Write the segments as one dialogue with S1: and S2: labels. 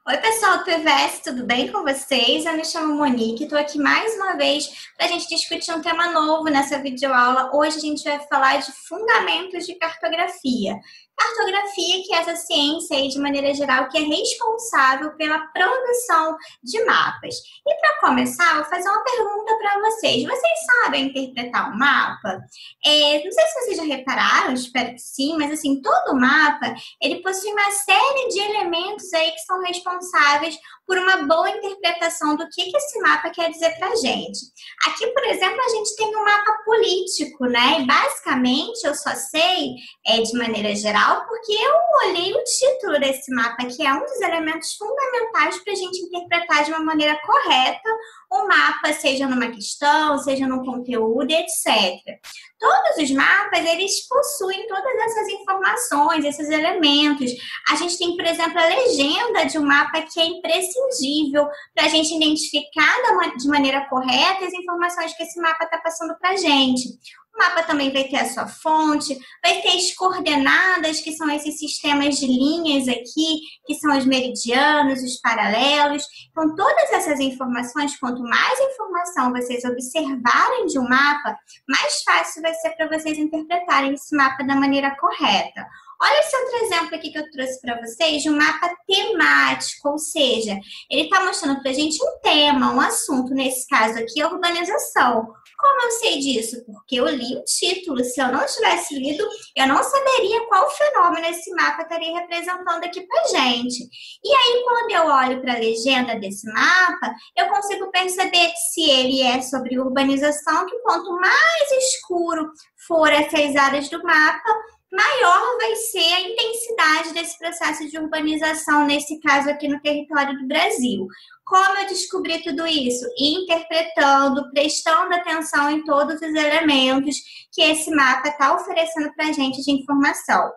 S1: Oi, pessoal do PVS, tudo bem com vocês? Eu me chamo Monique, estou aqui mais uma vez para a gente discutir um tema novo nessa videoaula. Hoje a gente vai falar de fundamentos de cartografia. Cartografia, que é essa ciência aí, de maneira geral, que é responsável pela produção de mapas. E para começar, eu vou fazer uma pergunta para vocês. Vocês sabem interpretar um mapa? Não sei se vocês já repararam, espero que sim, mas assim, todo mapa, ele possui uma série de elementos aí que são responsáveis por uma boa interpretação do que esse mapa quer dizer para a gente. Aqui, por exemplo, a gente tem um mapa político, né? E basicamente eu só sei, de maneira geral, porque eu olhei o título desse mapa, que é um dos elementos fundamentais para a gente interpretar de uma maneira correta o mapa, seja numa questão, seja num conteúdo, etc. Todos os mapas, eles possuem todas essas informações, esses elementos. A gente tem, por exemplo, a legenda de um mapa que é imprescindível para a gente identificar de maneira correta as informações que esse mapa está passando para a gente. O mapa também vai ter a sua fonte, vai ter as coordenadas, que são esses sistemas de linhas aqui, que são os meridianos, os paralelos. Então, todas essas informações, quanto mais informação vocês observarem de um mapa, mais fácil vai ser para vocês interpretarem esse mapa da maneira correta. Olha esse outro exemplo aqui que eu trouxe para vocês de um mapa temático, ou seja, ele está mostrando para a gente um tema, um assunto, nesse caso aqui, a urbanização. Como eu sei disso? Porque eu li o título. Se eu não tivesse lido, eu não saberia qual fenômeno esse mapa estaria representando aqui pra gente. E aí, quando eu olho para a legenda desse mapa, eu consigo perceber se ele é sobre urbanização, que quanto mais escuro for essas áreas do mapa, maior vai ser a intensidade desse processo de urbanização, nesse caso aqui no território do Brasil. Como eu descobri tudo isso? Interpretando, prestando atenção em todos os elementos que esse mapa está oferecendo para a gente de informação.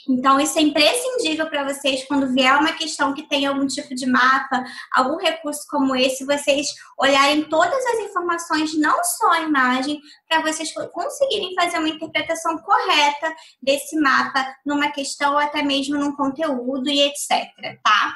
S1: Então, isso é imprescindível para vocês quando vier uma questão que tem algum tipo de mapa, algum recurso como esse, vocês olharem todas as informações, não só a imagem, para vocês conseguirem fazer uma interpretação correta desse mapa numa questão ou até mesmo num conteúdo e etc, tá?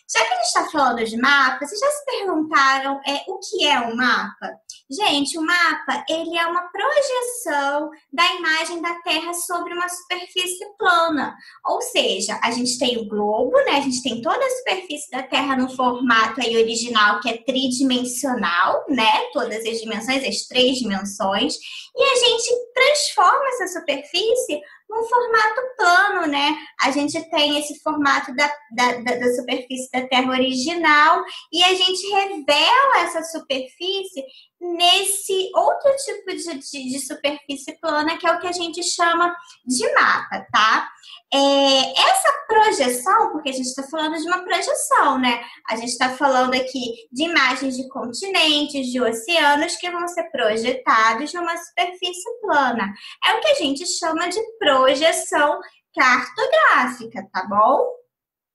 S1: Já que a gente está falando de mapa, vocês já se perguntaram o que é um mapa? Gente, o mapa, ele é uma projeção da imagem da Terra sobre uma superfície plana. Ou seja, a gente tem o globo, né? A gente tem toda a superfície da Terra no formato aí original, que é tridimensional, né? Todas as dimensões, as 3 dimensões. E a gente transforma essa superfície num formato plano, né? A gente tem esse formato da superfície da Terra original e a gente revela essa superfície nesse outro tipo de superfície plana, que é o que a gente chama de mapa, tá? Essa projeção, porque a gente está falando de uma projeção, né? A gente está falando aqui de imagens de continentes, de oceanos que vão ser projetados numa superfície plana. É o que a gente chama de projeção cartográfica, tá bom?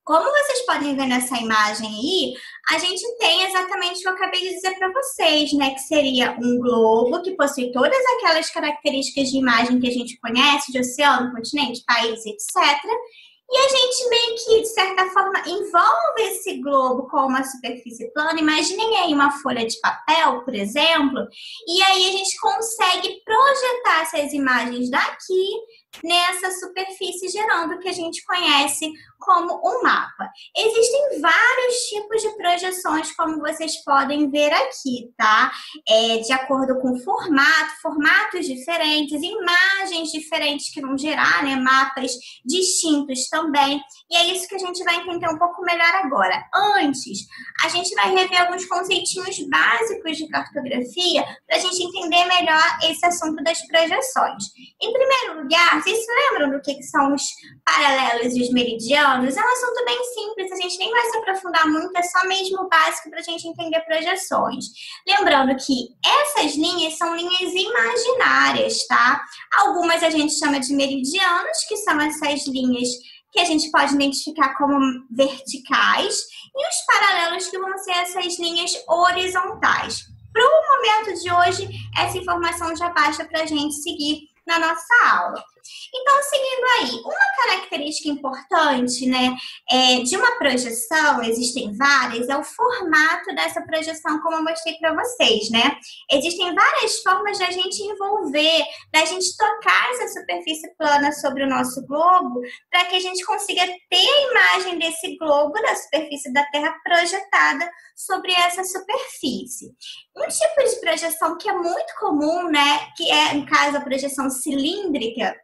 S1: Como vocês podem ver nessa imagem aí, a gente tem exatamente o que eu acabei de dizer para vocês, né? Que seria um globo que possui todas aquelas características de imagem que a gente conhece, de oceano, continente, país, etc. E a gente meio que, de certa forma, envolve esse globo com uma superfície plana. Imaginem aí uma folha de papel, por exemplo, e aí a gente consegue projetar essas imagens daqui nessa superfície, gerando o que a gente conhece como um mapa. Existem vários tipos de projeções, como vocês podem ver aqui, tá? De acordo com formatos diferentes, imagens diferentes que vão gerar, né, mapas distintos também. E é isso que a gente vai entender um pouco melhor agora. Antes, a gente vai rever alguns conceitinhos básicos de cartografia para a gente entender melhor esse assunto das projeções. Em primeiro lugar, vocês se lembram do que são os paralelos e os meridianos? É um assunto bem simples, a gente nem vai se aprofundar muito, é só mesmo o básico para a gente entender projeções. Lembrando que essas linhas são linhas imaginárias, tá? Algumas a gente chama de meridianos, que são essas linhas que a gente pode identificar como verticais, e os paralelos, que vão ser essas linhas horizontais. Para o momento de hoje, essa informação já basta para a gente seguir na nossa aula. Então, seguindo aí, uma característica importante, né, de uma projeção, existem várias, é o formato dessa projeção, como eu mostrei para vocês, né? Existem várias formas de a gente envolver, da gente tocar essa superfície plana sobre o nosso globo, para que a gente consiga ter a imagem desse globo, da superfície da Terra, projetada sobre essa superfície. Um tipo de projeção que é muito comum, né, que é, no caso, a projeção cilíndrica,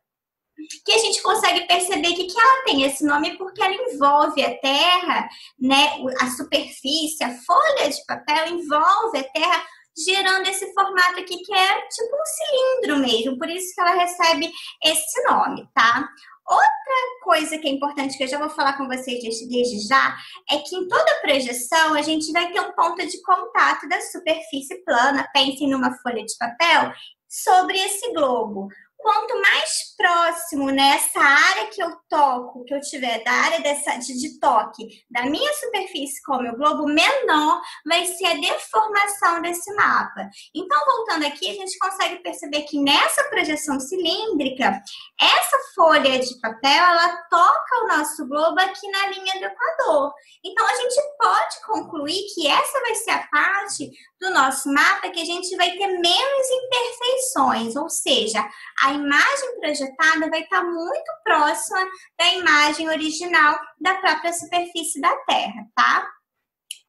S1: que a gente consegue perceber que ela tem esse nome porque ela envolve a Terra, né, a superfície, a folha de papel envolve a Terra, gerando esse formato aqui que é tipo um cilindro mesmo, por isso que ela recebe esse nome, tá? Outra coisa que é importante, que eu já vou falar com vocês desde já, é que em toda projeção a gente vai ter um ponto de contato da superfície plana, pensem numa folha de papel, sobre esse globo. Quanto mais próximo, né, essa área que eu toco, que eu tiver da área de toque da minha superfície com o meu globo, menor vai ser a deformação desse mapa. Então, voltando aqui, a gente consegue perceber que nessa projeção cilíndrica, essa folha de papel, ela toca o nosso globo aqui na linha do Equador. Então, a gente pode concluir que essa vai ser a parte do nosso mapa que a gente vai ter menos imperfeições, ou seja, a imagem projetada vai estar muito próxima da imagem original da própria superfície da Terra, tá?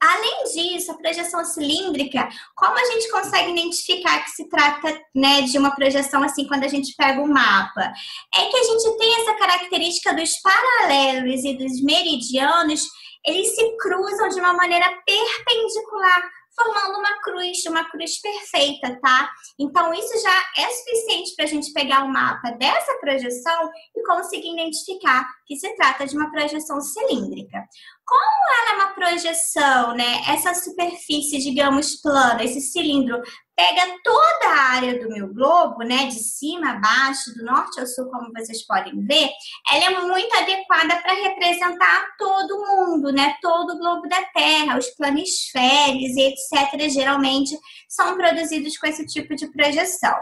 S1: Além disso, a projeção cilíndrica, como a gente consegue identificar que se trata, né, de uma projeção assim quando a gente pega o mapa? É que a gente tem essa característica dos paralelos e dos meridianos, eles se cruzam de uma maneira perpendicular, formando uma cruz perfeita, tá? Então, isso já é suficiente para a gente pegar o mapa dessa projeção e conseguir identificar que se trata de uma projeção cilíndrica. Como ela é uma projeção, né? Essa superfície, digamos, plana, esse cilindro, pega toda a área do meu globo, né? De cima a baixo, do norte ao sul, como vocês podem ver, ela é muito adequada para representar todo mundo, né? Todo o globo da Terra, os planisférios e etc. geralmente são produzidos com esse tipo de projeção.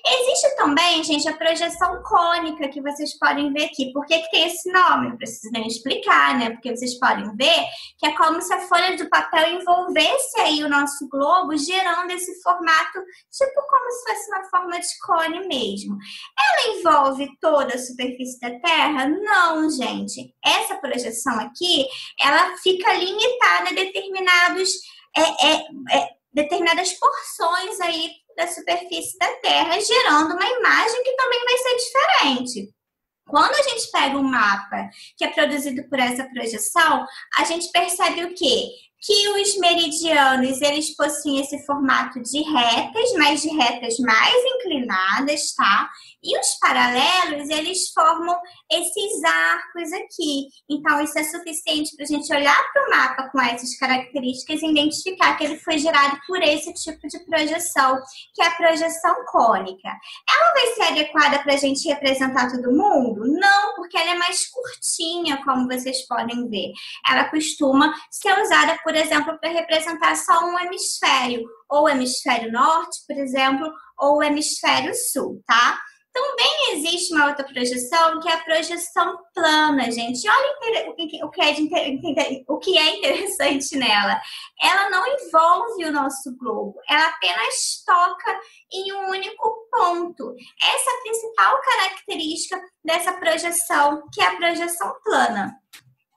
S1: Existe também, gente, a projeção cônica, que vocês podem ver aqui. Por que tem esse nome? Não preciso nem explicar, né? Porque vocês podem ver que é como se a folha de papel envolvesse aí o nosso globo, gerando esse formato, tipo como se fosse uma forma de cone mesmo. Ela envolve toda a superfície da Terra? Não, gente. Essa projeção aqui, ela fica limitada a determinadas porções aí da superfície da Terra, gerando uma imagem que também vai ser diferente. Quando a gente pega um mapa que é produzido por essa projeção, a gente percebe o quê? Que os meridianos, eles possuem esse formato de retas, mas de retas mais inclinadas, tá? E os paralelos, eles formam esses arcos aqui. Então, isso é suficiente para a gente olhar para o mapa com essas características e identificar que ele foi gerado por esse tipo de projeção, que é a projeção cônica. Ela vai ser adequada para a gente representar todo mundo? Não, porque ela é mais curtinha, como vocês podem ver. Ela costuma ser usada, por exemplo, para representar só um hemisfério, ou o hemisfério norte, por exemplo, ou o hemisfério sul, tá? Também existe uma outra projeção, que é a projeção plana, gente. Olha o que é interessante nela. Ela não envolve o nosso globo, ela apenas toca em um único ponto. Essa é a principal característica dessa projeção, que é a projeção plana.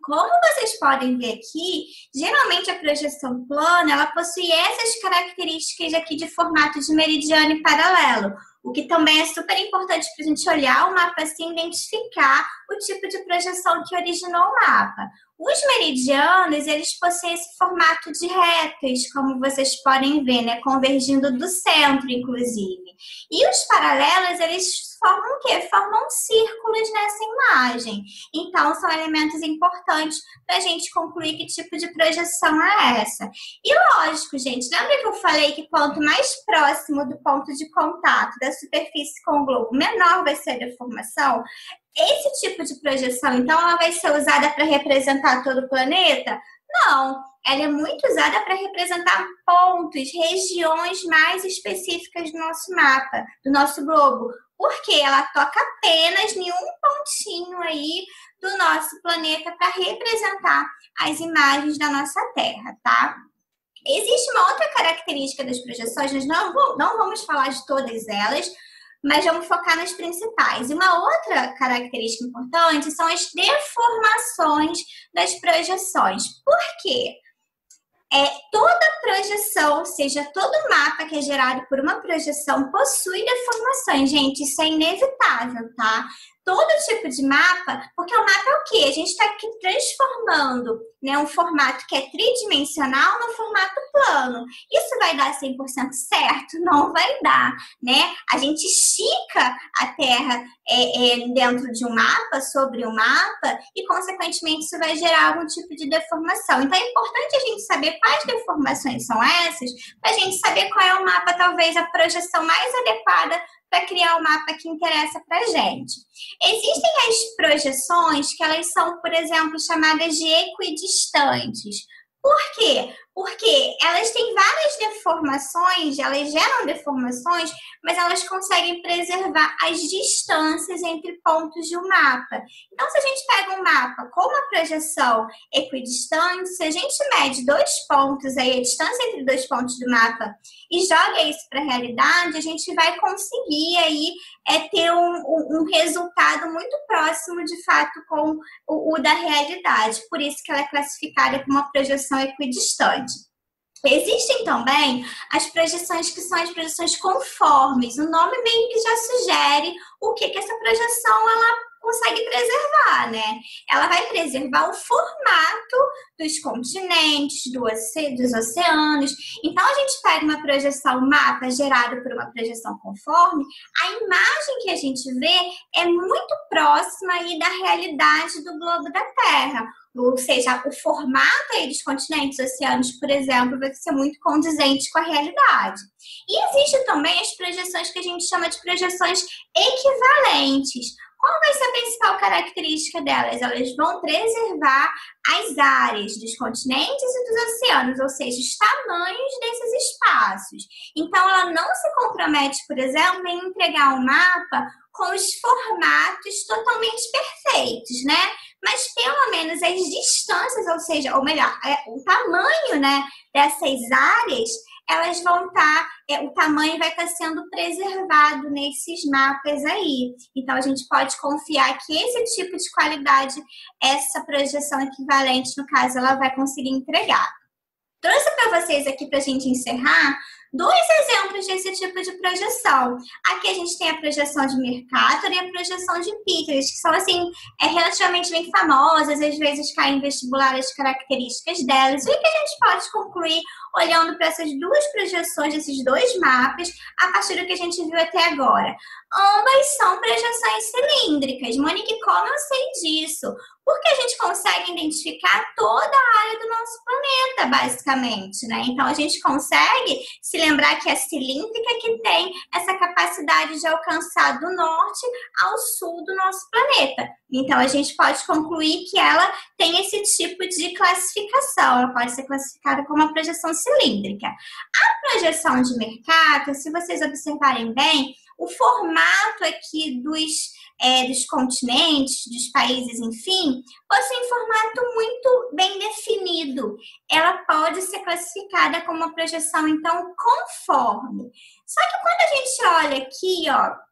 S1: Como vocês podem ver aqui, geralmente a projeção plana, ela possui essas características aqui de formato de meridiano e paralelo, o que também é super importante para a gente olhar o mapa assim e identificar o tipo de projeção que originou o mapa. Os meridianos, eles possuem esse formato de retas, como vocês podem ver, né? Convergindo do centro, inclusive. E os paralelos, eles formam o quê? Formam círculos nessa imagem. Então, são elementos importantes para a gente concluir que tipo de projeção é essa. E lógico, gente, lembra que eu falei que quanto mais próximo do ponto de contato da superfície com o globo, menor vai ser a deformação? Esse tipo de projeção, então, ela vai ser usada para representar todo o planeta? Não, ela é muito usada para representar pontos, regiões mais específicas do nosso mapa, do nosso globo, porque ela toca apenas em um pontinho aí do nosso planeta para representar as imagens da nossa Terra, tá? Existe uma outra característica das projeções, nós não vamos falar de todas elas, mas vamos focar nas principais. E uma outra característica importante são as deformações das projeções. Por quê? Toda projeção, ou seja, todo mapa que é gerado por uma projeção possui deformações, gente, isso é inevitável, tá? Todo tipo de mapa, porque o mapa é o quê? A gente está aqui transformando, né, um formato que é tridimensional no formato plano. Isso vai dar 100% certo? Não vai dar, né? A gente estica a Terra dentro de um mapa, sobre um mapa, e, consequentemente, isso vai gerar algum tipo de deformação. Então, é importante a gente saber quais deformações são essas, para a gente saber qual é o mapa, talvez, a projeção mais adequada para criar o mapa que interessa para a gente. Existem as projeções que elas são, por exemplo, chamadas de equidistantes. Por quê? Porque elas têm várias deformações, elas geram deformações, mas elas conseguem preservar as distâncias entre pontos de um mapa. Então, se a gente pega um mapa com uma projeção equidistante, se a gente mede dois pontos, aí, a distância entre dois pontos do mapa, e joga isso para a realidade, a gente vai conseguir aí, ter um resultado muito próximo, de fato, com o da realidade. Por isso que ela é classificada como uma projeção equidistante. Existem também as projeções que são as projeções conformes. O nome meio que já sugere o que essa projeção ela consegue preservar, né? Ela vai preservar o formato dos continentes, dos oceanos. Então, a gente pega uma projeção, um mapa gerado por uma projeção conforme, a imagem que a gente vê é muito próxima aí da realidade do globo da Terra. Ou seja, o formato aí dos continentes, oceanos, por exemplo, vai ser muito condizente com a realidade. E existem também as projeções que a gente chama de projeções equivalentes. Qual vai ser a principal característica delas? Elas vão preservar as áreas dos continentes e dos oceanos, ou seja, os tamanhos desses espaços. Então, ela não se compromete, por exemplo, em entregar um mapa com os formatos totalmente perfeitos, né? Mas pelo menos as distâncias, ou seja, ou melhor, o tamanho, né, dessas áreas, elas vão estar, o tamanho vai estar sendo preservado nesses mapas aí. Então, a gente pode confiar que esse tipo de qualidade, essa projeção equivalente, no caso, ela vai conseguir entregar. Trouxe para vocês aqui, para a gente encerrar, dois exemplos desse tipo de projeção. Aqui a gente tem a projeção de Mercator e a projeção de Peters, que são, assim, relativamente bem famosas, às vezes caem em vestibular as características delas. E o que a gente pode concluir olhando para essas duas projeções, esses dois mapas, a partir do que a gente viu até agora? Ambas são projeções cilíndricas. Monique, como eu sei disso? Porque a gente consegue identificar toda a área do nosso planeta, basicamente, né? Então, a gente consegue se lembrar que é cilíndrica, que tem essa capacidade de alcançar do norte ao sul do nosso planeta. Então, a gente pode concluir que ela tem esse tipo de classificação. Ela pode ser classificada como uma projeção cilíndrica. A projeção de Mercator, se vocês observarem bem, o formato aqui dos continentes, dos países, enfim, possui um formato muito bem definido. Ela pode ser classificada como uma projeção, então, conforme. Só que quando a gente olha aqui, ó,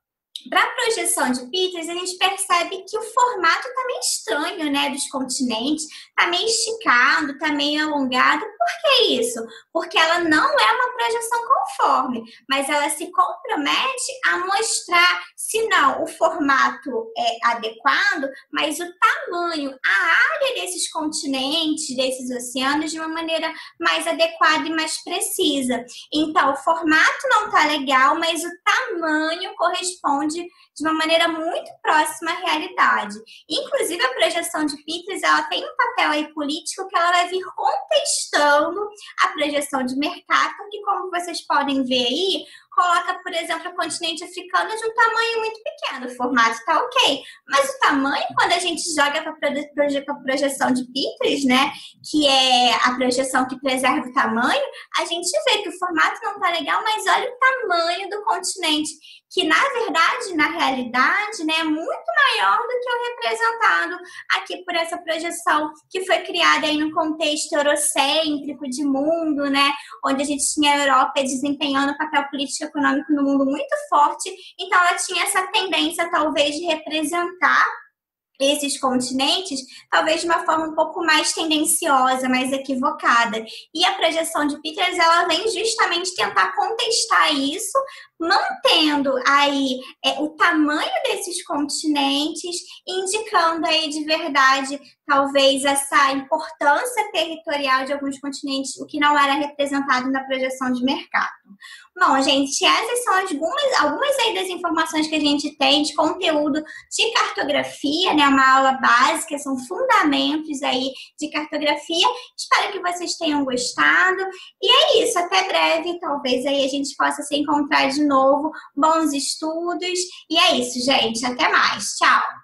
S1: para a projeção de Peters, a gente percebe que o formato está meio estranho, né, dos continentes, está meio esticado, está meio alongado. Por que isso? Porque ela não é uma projeção conforme, mas ela se compromete a mostrar, se não o formato é adequado, mas o tamanho, a área desses continentes, desses oceanos, de uma maneira mais adequada e mais precisa. Então, o formato não está legal, mas o tamanho corresponde de uma maneira muito próxima à realidade. Inclusive, a projeção de Peters, ela tem um papel aí político que ela vai vir contestando a projeção de Mercator, que, como vocês podem ver aí, coloca, por exemplo, o continente africano de um tamanho muito pequeno, o formato está ok. Mas o tamanho, quando a gente joga para a projeção de Petrie, né, que é a projeção que preserva o tamanho, a gente vê que o formato não está legal, mas olha o tamanho do continente, que na verdade, na realidade, né, é muito maior do que o representado aqui por essa projeção que foi criada aí no contexto eurocêntrico de mundo, né, onde a gente tinha a Europa desempenhando um papel político e econômico no mundo muito forte, então ela tinha essa tendência talvez de representar esses continentes, talvez de uma forma um pouco mais tendenciosa, mais equivocada. E a projeção de Petrie, ela vem justamente tentar contestar isso, mantendo aí o tamanho desses continentes, indicando aí de verdade, talvez, essa importância territorial de alguns continentes, o que não era representado na projeção de mercado. Bom, gente, essas são algumas aí das informações que a gente tem de conteúdo de cartografia, né? Uma aula básica, são fundamentos aí de cartografia. Espero que vocês tenham gostado. E é isso, até breve, talvez aí a gente possa se encontrar de novo. Bons estudos. E é isso, gente. Até mais. Tchau!